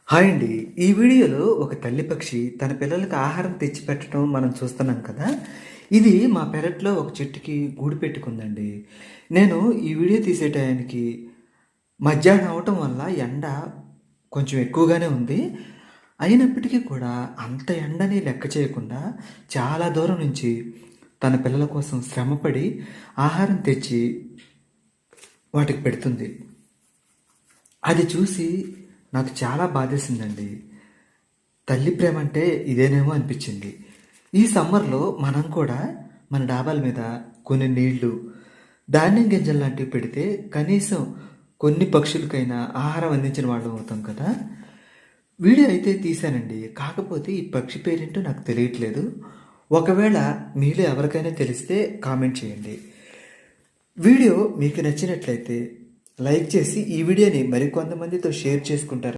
Hi అండి. ఈ వీడియోలో ఒక తల్లి పక్షి తన పిల్లలకి ఆహారం తెచ్చిపెట్టడం మనం చూస్తున్నాం కదా! ఇది మా పెరట్లో ఒక చెట్టుకి గూడు పెట్టుకుందండి. నేను ఈ వీడియో తీసే టయానికి మధ్యాహ్నం అవ్వటం వల్ల ఎండ కొంచెం ఎక్కువగానే ఉంది. అయినప్పటికీ కూడా అంత ఎండని లెక్క చేయకుండా చాలా దూరం నుంచి తన పిల్లల కోసం శ్రమపడి ఆహారం తెచ్చి వాటికి పెడుతుంది. అది చూసి నాకు చాలా బాధేసిందండి. తల్లి ప్రేమ అంటే ఇదేనేమో అనిపించింది. ఈ సమ్మర్‌లో మనం కూడా మన డాబాల మీద కొన్ని నీళ్ళు, ధాన్యం గింజలు లాంటివి పెడితే కనీసం కొన్ని పక్షులకైనా ఆహారం అందించిన వాళ్ళం అవుతాం కదా! వీడియో అయితే తీశానండి. కాకపోతే ఈ పక్షి పేరేంటో నాకు తెలియట్లేదు. ఒకవేళ మీలో ఎవరికైనా తెలిస్తే కామెంట్ చేయండి. వీడియో మీకు నచ్చినట్లయితే లైక్ చేసి ఈ వీడియోని మరికొంతమందితో షేర్ చేసుకుంటారు.